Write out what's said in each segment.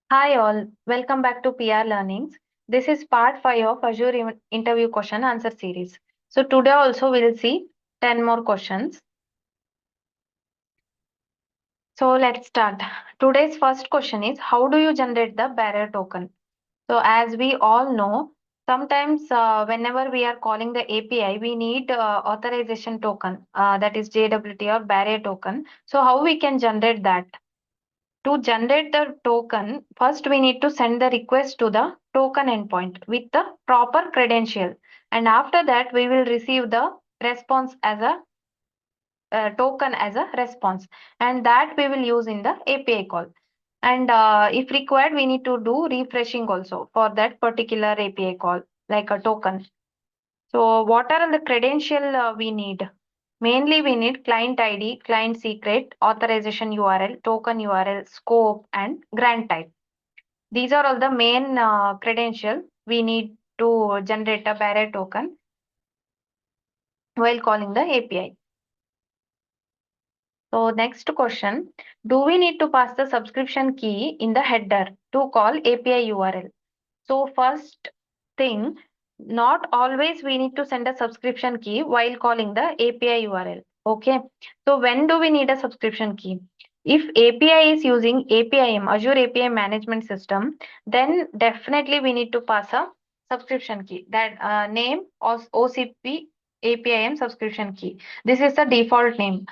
Hi all, welcome back to PR Learnings. This is part 5 of Azure interview question answer series. So today also we'll see 10 more questions. So let's start. Today's first question is, how do you generate the barrier token? So as we all know, sometimes whenever we are calling the API, we need authorization token, that is JWT or barrier token. So how we can generate that? To generate the token, first we need to send the request to the token endpoint with the proper credential. And after that, we will receive the response as a token as a response. And that we will use in the API call. And if required, we need to do refreshing also for that particular API call, like a token. So what are the credential we need? Mainly we need client ID, client secret, authorization URL, token URL, scope, and grant type. These are all the main credential we need to generate a barrier token while calling the API. So next question, do we need to pass the subscription key in the header to call API URL? So first thing, not always we need to send a subscription key while calling the API URL. Okay. So when do we need a subscription key? If API is using APIM, Azure API Management System, then definitely we need to pass a subscription key. That name or OCP APIM subscription key. This is the default name.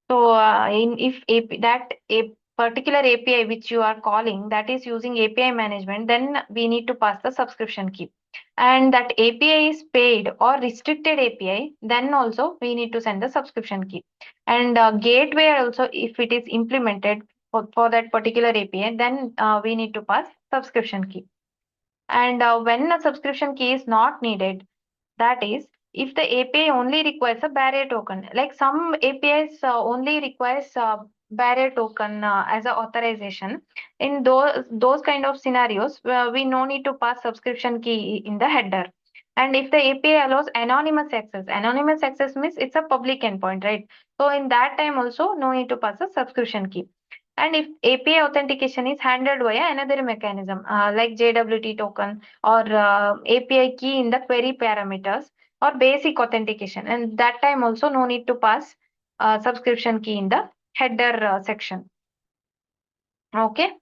So, if that a particular API which you are calling that is using API management, then we need to pass the subscription key. And that API is paid or restricted API, then also we need to send the subscription key. And gateway also, if it is implemented for that particular API, then we need to pass subscription key. And when a subscription key is not needed, that is, if the API only requires a barrier token, like some APIs only requires barrier token as a authorization. In those kind of scenarios, we no need to pass subscription key in the header. And if the API allows anonymous access means it's a public endpoint, right? So in that time also, no need to pass a subscription key. And if API authentication is handled via another mechanism, like JWT token or API key in the query parameters or basic authentication, and that time also no need to pass subscription key in the header section. Okay.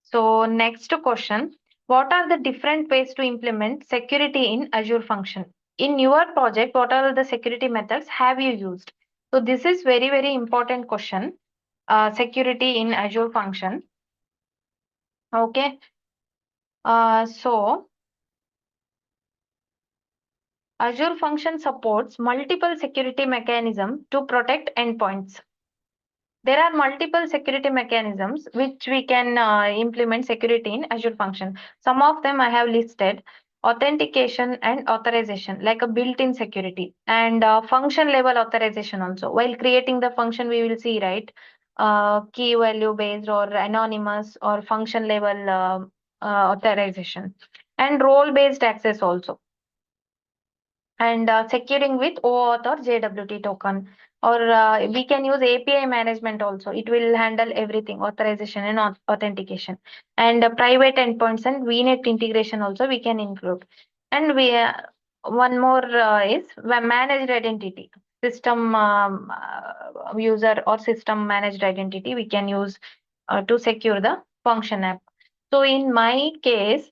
So next question, what are the different ways to implement security in Azure function? In your project, what are the security methods have you used? So this is very important question. Security in Azure function. Okay. So Azure Function supports multiple security mechanisms to protect endpoints. There are multiple security mechanisms which we can implement security in Azure Function. Some of them I have listed: authentication and authorization, like a built-in security, and function level authorization also. While creating the function, we will see, right? Key value based or anonymous or function level authorization, and role based access also, and securing with OAuth or JWT token. Or we can use API management also. It will handle everything, authorization and authentication. And private endpoints and VNet integration also we can include. And we one more is managed identity. System user or system managed identity we can use to secure the function app. So in my case,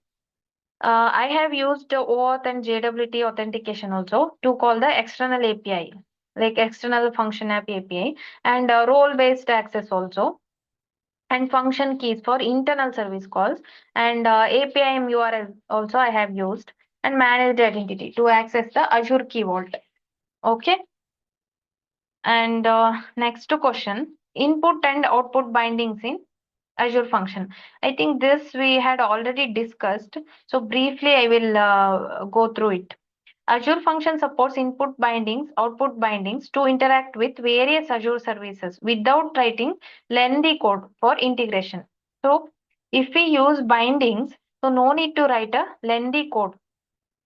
I have used OAuth and JWT authentication also to call the external API, like external function app API, and role-based access also, and function keys for internal service calls, and APIM URL also I have used, and managed identity to access the Azure Key Vault. Okay. And next question, input and output bindings in Azure function. I think this we had already discussed. So briefly, I will go through it. Azure function supports input bindings, output bindings to interact with various Azure services without writing lengthy code for integration. So if we use bindings, so no need to write a lengthy code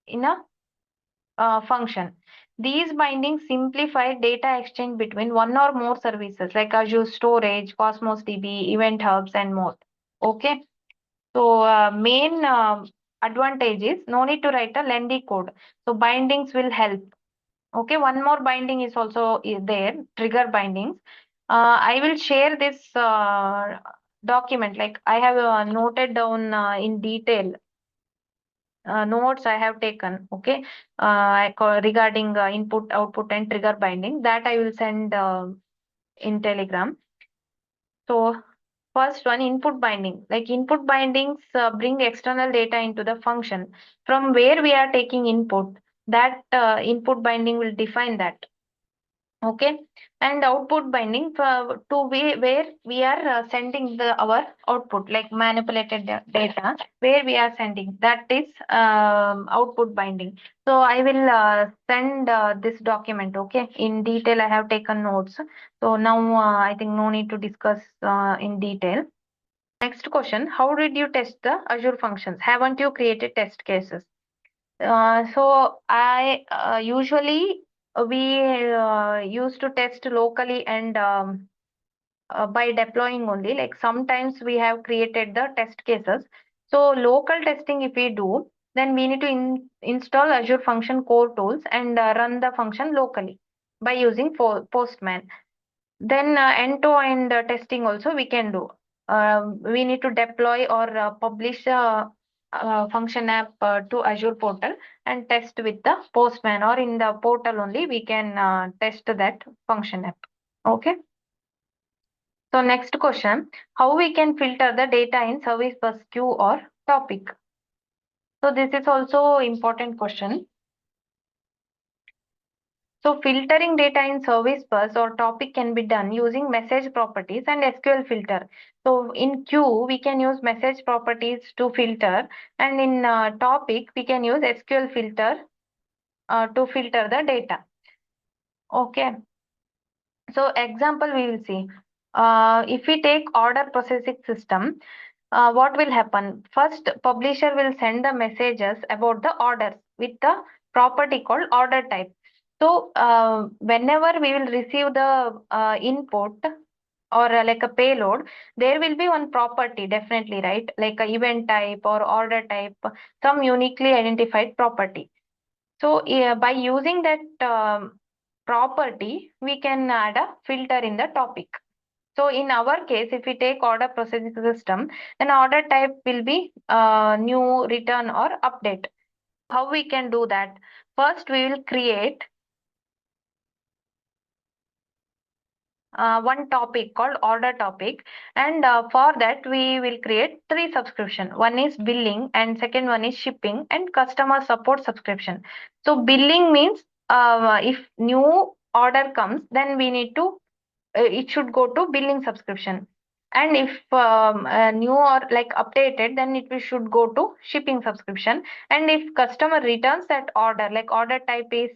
in a function. These bindings simplify data exchange between one or more services like Azure Storage, Cosmos DB, Event Hubs, and more. Okay. So main advantage is no need to write a lengthy code. So bindings will help. Okay, one more binding is also there, trigger bindings. I will share this document, like I have noted down in detail notes I have taken. Okay, regarding input, output, and trigger binding, that I will send in Telegram. So first one, input binding. Like input bindings bring external data into the function from where we are taking input. That input binding will define that. Okay, and output binding to where we are sending our output, like manipulated data, where we are sending, that is output binding. So I will send this document. Okay, in detail I have taken notes. So now I think no need to discuss in detail. Next question, how did you test the Azure functions? Haven't you created test cases? So I usually we used to test locally and by deploying only. Like sometimes we have created the test cases. So local testing, if we do, then we need to install Azure Function Core tools and run the function locally by using Postman. Then end-to-end testing also we can do. We need to deploy or publish a function app to Azure portal and test with the Postman, or in the portal only we can test that function app. Okay. So next question, how we can filter the data in service bus queue or topic? So this is also important question. So filtering data in service bus or topic can be done using message properties and SQL filter. So in queue, we can use message properties to filter, and in topic, we can use SQL filter to filter the data. Okay. So example we will see. If we take order processing system, what will happen? First, publisher will send the messages about the orders with the property called order type. So whenever we will receive the input or like a payload, there will be one property definitely, right? Like a event type or order type, some uniquely identified property. So by using that property, we can add a filter in the topic. So in our case, if we take order processing system, then order type will be new, return, or update. How we can do that? First, we will create one topic called order topic, and for that we will create three subscription. One is billing, and second one is shipping, and customer support subscription. So billing means if new order comes, then we need to it should go to billing subscription, and if new or like updated, then should go to shipping subscription. And if customer returns that order, like order type is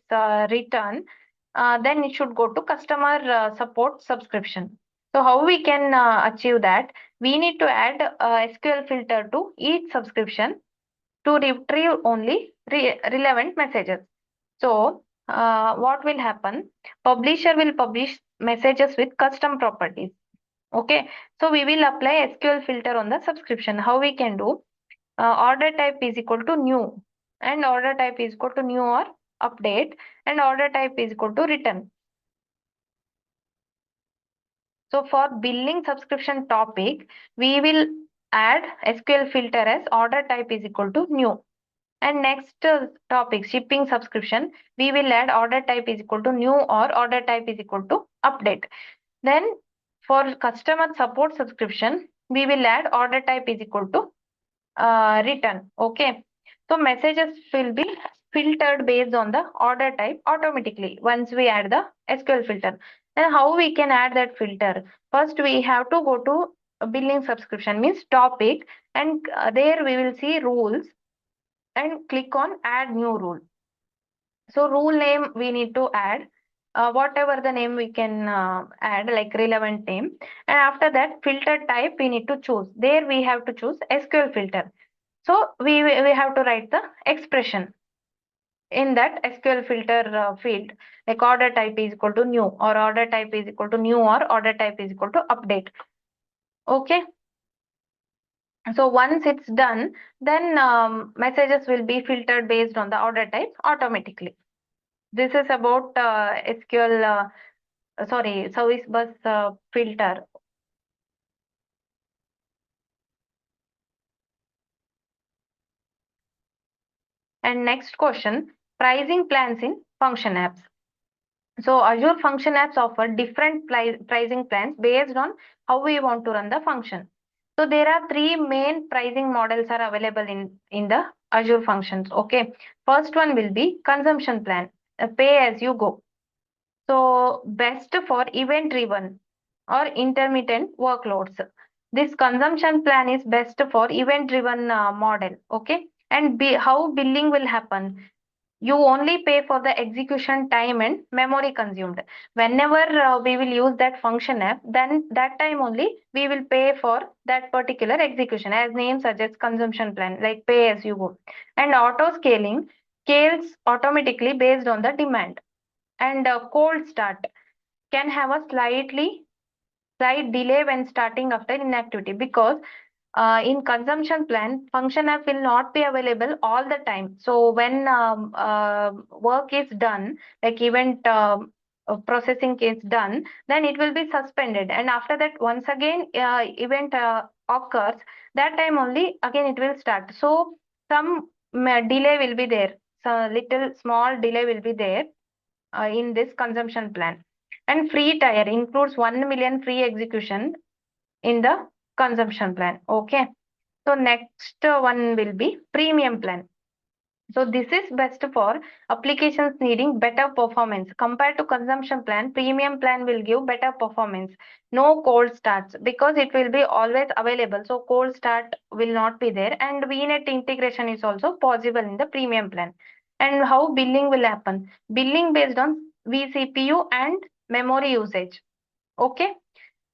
return, then it should go to customer support subscription. So how we can achieve that? We need to add SQL filter to each subscription to retrieve only relevant messages. So what will happen? Publisher will publish messages with custom properties. Okay, so we will apply SQL filter on the subscription. How we can do? Order type is equal to new, and order type is equal to new or update, and order type is equal to return. So for billing subscription topic, we will add SQL filter as order type is equal to new. And next topic, shipping subscription, we will add order type is equal to new or order type is equal to update. Then for customer support subscription, we will add order type is equal to return. Okay. So messages will be filtered based on the order type automatically once we add the SQL filter. Then how we can add that filter? First, we have to go to a billing subscription, means topic, and there we will see rules and click on add new rule. So rule name we need to add whatever the name we can add, like relevant name. And after that, filter type we need to choose. There we have to choose SQL filter. So we have to write the expression in that SQL filter field, like order type is equal to new, or order type is equal to new, or order type is equal to update. Okay. So once it's done, then messages will be filtered based on the order type automatically. This is about SQL, sorry, service bus filter. And next question, pricing plans in function apps. So Azure function apps offer different pricing plans based on how we want to run the function. So there are three main pricing models are available in the Azure functions. Okay. First one will be consumption plan, pay as you go. So best for event driven or intermittent workloads. This consumption plan is best for event driven model. Okay. And how billing will happen, you only pay for the execution time and memory consumed. Whenever we will use that function app, then that time only we will pay for that particular execution, as name suggests, consumption plan, like pay as you go. And auto scaling scales automatically based on the demand. And cold start can have a slight delay when starting after inactivity, because in consumption plan, function app will not be available all the time. So when work is done, like event processing is done, then it will be suspended. And after that, once again, event occurs, that time only again it will start. So some delay will be there. So little small delay will be there in this consumption plan. And free tier includes 1 million free execution in the consumption plan. Okay. So next one will be premium plan. So this is best for applications needing better performance. Compared to consumption plan, premium plan will give better performance. No cold starts because it will be always available. So cold start will not be there, and VNet integration is also possible in the premium plan. And how billing will happen? Billing based on vCPU and memory usage. Okay.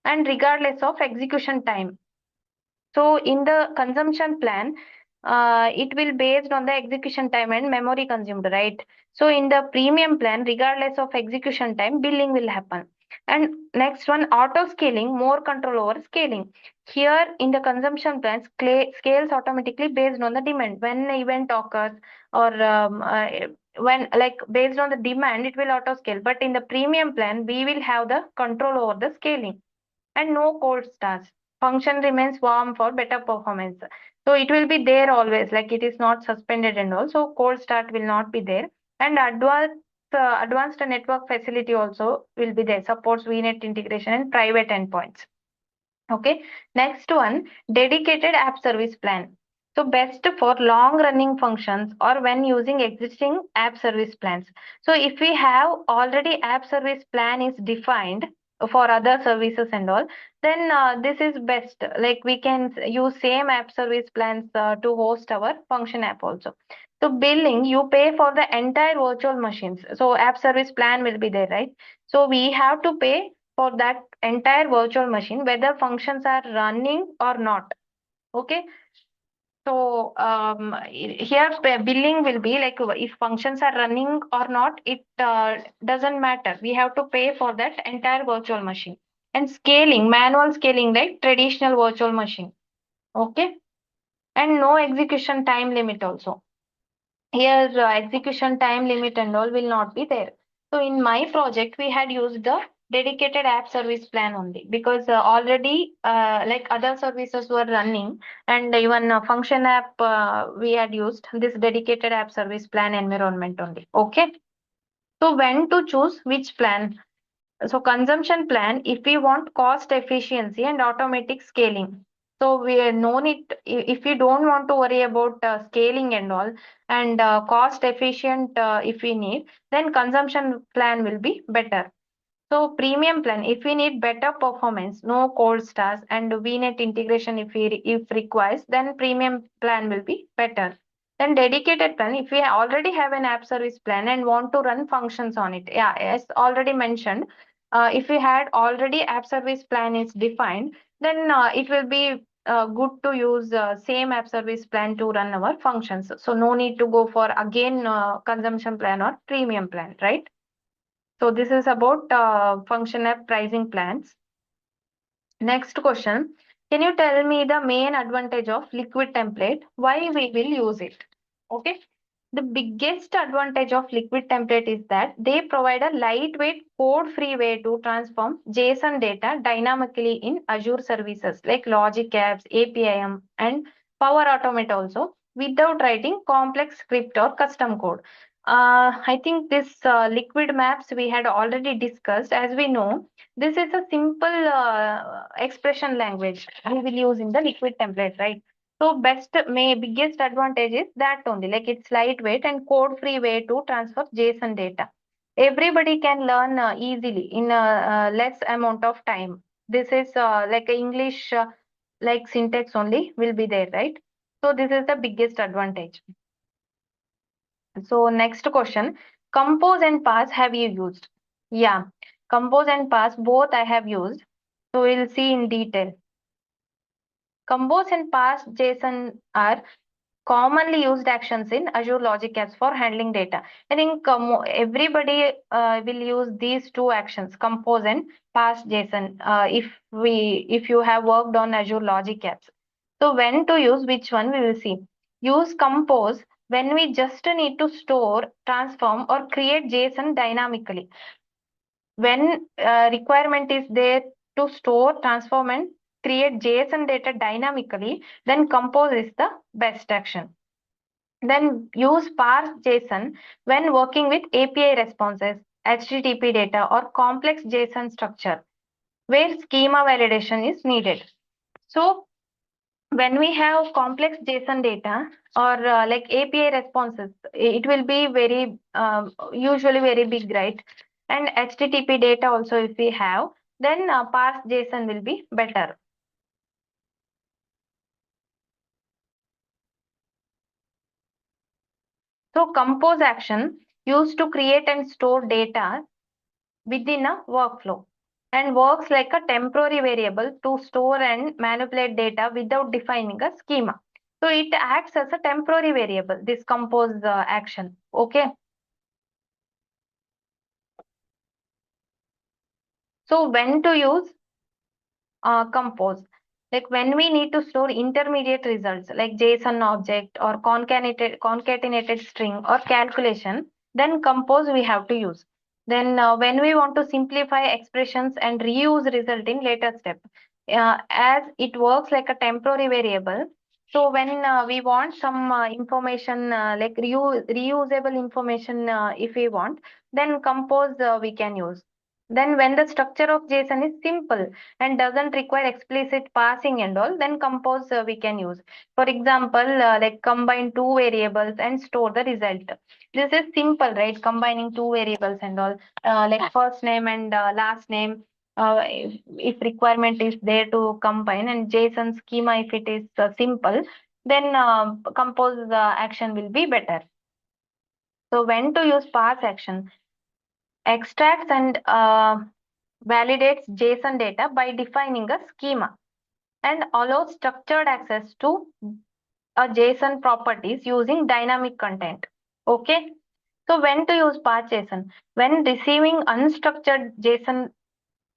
And regardless of execution time. So in the consumption plan, it will based on the execution time and memory consumed, right? So in the premium plan, regardless of execution time, billing will happen. And next one, auto scaling, more control over scaling. Here in the consumption plan, scales automatically based on the demand. When an event occurs, or when, like, based on the demand, it will auto scale. But in the premium plan, we will have the control over the scaling. And no cold starts. Function remains warm for better performance. So it will be there always, like it is not suspended and all. So cold start will not be there. And advanced network facility also will be there. Supports VNet integration and private endpoints. Okay. Next one, dedicated app service plan. So best for long running functions or when using existing app service plans. So if we have already app service plan is defined for other services and all, then this is best. Like we can use same app service plans to host our function app also. So billing, you pay for the entire virtual machines. So app service plan will be there, right? So we have to pay for that entire virtual machine, whether functions are running or not. Okay. So here billing will be like if functions are running or not, it doesn't matter. We have to pay for that entire virtual machine. And scaling, manual scaling like traditional virtual machine. Okay. And no execution time limit also. Here execution time limit and all will not be there. So in my project, we had used the dedicated app service plan only, because already like other services were running, and even function app we had used this dedicated app service plan environment only. Okay. So when to choose which plan? So consumption plan, if we want cost efficiency and automatic scaling. So we no need, if we don't want to worry about scaling and all, and cost efficient if we need, then consumption plan will be better. So premium plan, if we need better performance, no cold stars, and VNet integration if requires, then premium plan will be better. Then dedicated plan, if we already have an app service plan and want to run functions on it, yeah, as already mentioned, if we had already app service plan is defined, then it will be good to use same app service plan to run our functions. So no need to go for again consumption plan or premium plan, right? So this is about function app pricing plans. Next question, Can you tell me the main advantage of liquid template? Why we will use it? Okay. The biggest advantage of liquid template is that they provide a lightweight code-free way to transform JSON data dynamically in Azure services like Logic Apps, APIM, and Power Automate also without writing complex script or custom code. I think this liquid maps we had already discussed. As we know, this is a simple expression language we will use in the liquid template, right? So biggest advantage is that only, like it's lightweight and code-free way to transfer JSON data. Everybody can learn easily in a less amount of time. This is like a English like syntax only will be there, right? So this is the biggest advantage. So next question, compose and parse have you used? Yeah, compose and parse both I have used. So we'll see in detail. Compose and parse JSON are commonly used actions in Azure Logic Apps for handling data. I think everybody will use these two actions, compose and parse JSON, if you have worked on Azure Logic Apps. So when to use which one we will see. Use compose when we just need to store, transform, or create JSON dynamically. When requirement is there to store, transform, and create JSON data dynamically, then compose is the best action. Then use parse JSON when working with API responses, HTTP data, or complex JSON structure where schema validation is needed. So when we have complex JSON data or like API responses, it will be very usually very big, right? And HTTP data also if we have, then parse JSON will be better. So compose action used to create and store data within a workflow and works like a temporary variable to store and manipulate data without defining a schema. So it acts as a temporary variable, this compose action. Okay. So when to use compose? Like when we need to store intermediate results like JSON object or concatenated string or calculation, then compose we have to use. Then when we want to simplify expressions and reuse result in later step, as it works like a temporary variable. So when we want some information like reusable information if we want, then compose we can use. Then when the structure of JSON is simple and doesn't require explicit passing and all, then compose we can use. For example, like combine two variables and store the result. This is simple, right? Combining two variables and all, like first name and last name. If requirement is there to combine and JSON schema, if it is simple, then compose action will be better. So when to use parse action? Extracts and validates JSON data by defining a schema and allows structured access to a JSON properties using dynamic content. Okay. So when to use parse JSON? When receiving unstructured JSON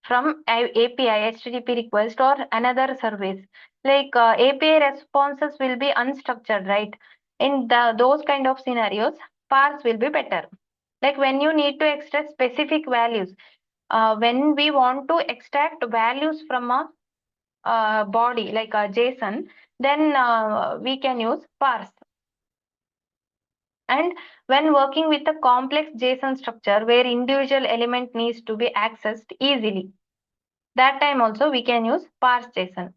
from API, HTTP request or another service. Like API responses will be unstructured, right? In those kind of scenarios, parse will be better. Like when you need to extract specific values, when we want to extract values from a body like a JSON, then we can use parse. And when working with a complex JSON structure where individual element needs to be accessed easily, that time also we can use parse JSON.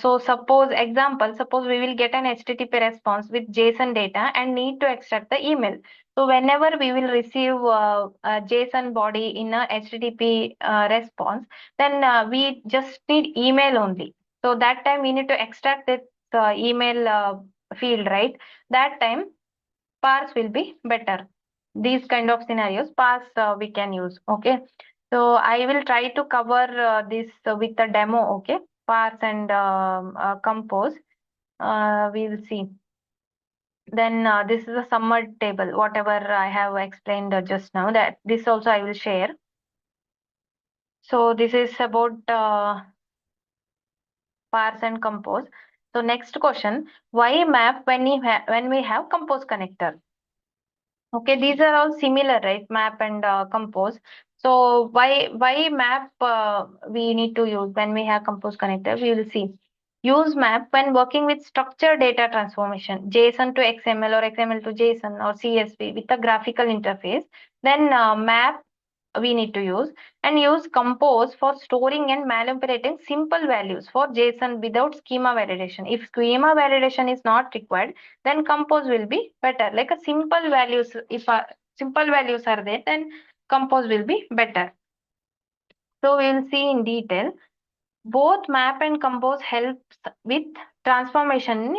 So suppose we will get an HTTP response with JSON data and need to extract the email. So whenever we will receive a JSON body in a HTTP response, then we just need email only. So that time we need to extract this email field, right? That time parse will be better. These kind of scenarios, parse we can use. Okay. So I will try to cover this with a demo. Okay. Parse and compose. We will see. Then this is a summary table, whatever I have explained just now. That this also I will share. So this is about parse and compose. So next question, why map when we have compose connector? Okay, these are all similar, right? Map and compose. So why map we need to use when we have compose connector? We will see. Use map when working with structured data transformation, JSON to XML or XML to JSON or CSV with a graphical interface. Then map we need to use, and use compose for storing and manipulating simple values for JSON without schema validation. If schema validation is not required, then compose will be better. Like a simple values, if simple values are there, then compose will be better. So we will see in detail. Both map and compose helps with transformation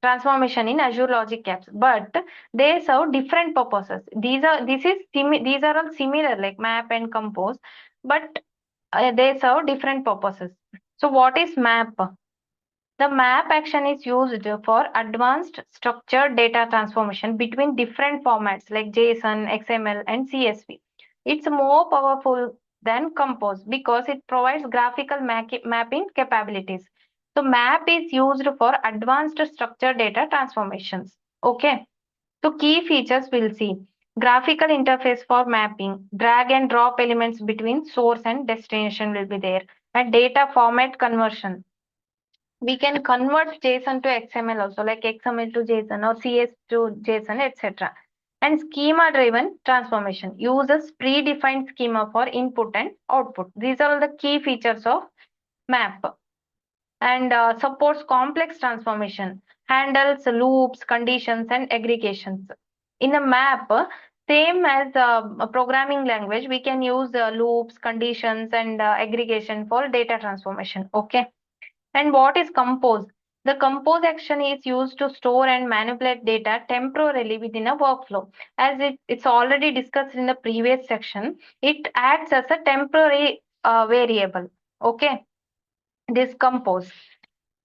transformation in Azure Logic Apps, but they serve different purposes. These are all similar like map and compose, but they serve different purposes. So what is map? The map action is used for advanced structured data transformation between different formats like JSON, XML, and CSV. It's more powerful than Compose because it provides graphical mapping capabilities. So map is used for advanced structured data transformations. Okay. So key features we'll see. Graphical interface for mapping, drag and drop elements between source and destination will be there. And data format conversion, we can convert JSON to XML also, like XML to JSON or CS to JSON, etc. And schema driven transformation uses predefined schema for input and output. These are all the key features of map. And supports complex transformation, handles loops, conditions, and aggregations. In a map, same as a programming language, we can use loops, conditions, and aggregation for data transformation. Okay. And what is compose? The compose action is used to store and manipulate data temporarily within a workflow. As it's already discussed in the previous section, it acts as a temporary variable. Okay, this compose.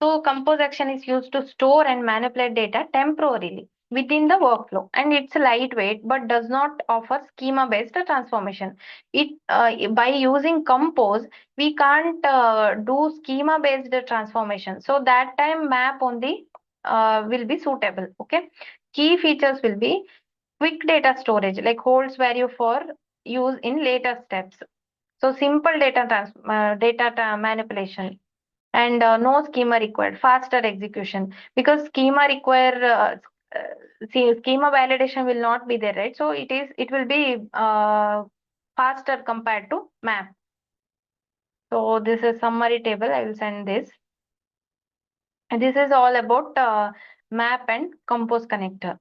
So compose action is used to store and manipulate data temporarily within the workflow, and it's lightweight but does not offer schema based transformation. It by using compose we can't do schema based transformation, so that time map only will be suitable. Okay, key features will be quick data storage, like holds value for use in later steps. So simple manipulation, and no schema required, faster execution, because schema require schema validation will not be there, right? So it will be faster compared to map. So this is summary table, I will send this, and this is all about map and compose connector.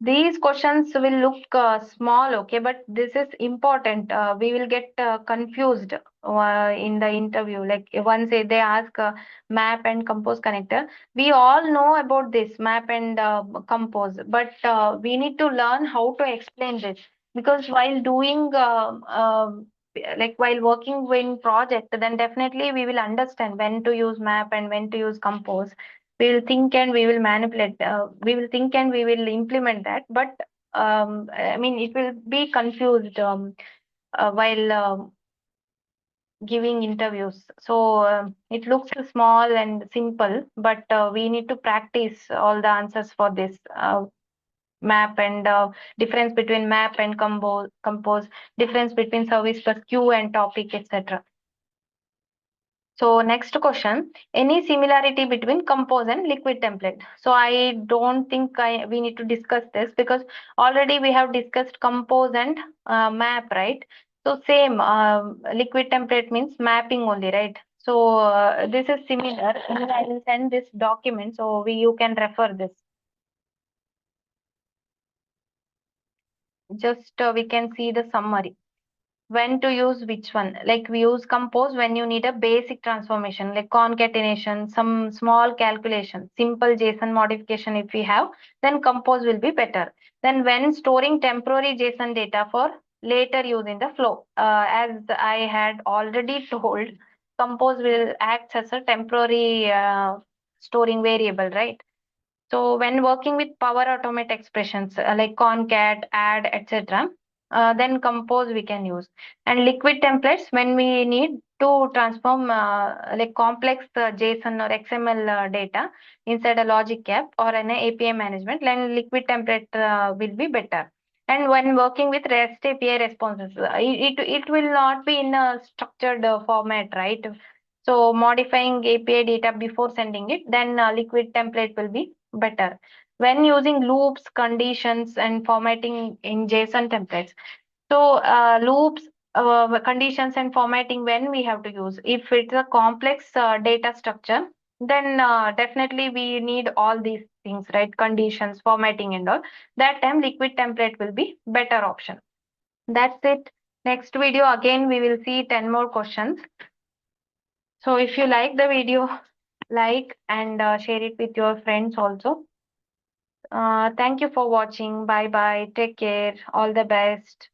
These questions will look small, okay, but this is important. We will get confused in the interview. Like once they ask map and compose connector, we all know about this map and compose, but we need to learn how to explain this, because while doing like while working in project, then definitely we will understand when to use map and when to use compose. We will think and we will manipulate, we will think and we will implement that, but I mean it will be confused while giving interviews. So it looks small and simple, but we need to practice all the answers for this map, and difference between map and compose, difference between service plus queue and topic, etc. So next question, any similarity between compose and liquid template? So I don't think we need to discuss this, because already we have discussed compose and map, right? So same, liquid template means mapping only, right? So this is similar. And I will send this document, so you can refer this. Just we can see the summary. When to use which one? Like we use compose when you need a basic transformation, like concatenation, some small calculation, simple JSON modification. If we have, then compose will be better. Then when storing temporary JSON data for later use in the flow, as I had already told, compose will act as a temporary storing variable, right? So when working with Power Automate expressions like concat, add, etc., then compose we can use. And liquid templates when we need to transform like complex JSON or XML data inside a logic app or an API management, then liquid template will be better. And when working with REST API responses, it will not be in a structured format, right? So modifying API data before sending it, then liquid template will be better. When using loops, conditions, and formatting in JSON templates, so loops, conditions, and formatting when we have to use. If it's a complex data structure, then definitely we need all these things, right? Conditions, formatting, and all. That time, liquid template will be better option. That's it. Next video again we will see 10 more questions. So if you like the video, like and share it with your friends also. Thank you for watching. Bye bye. Take care. All the best.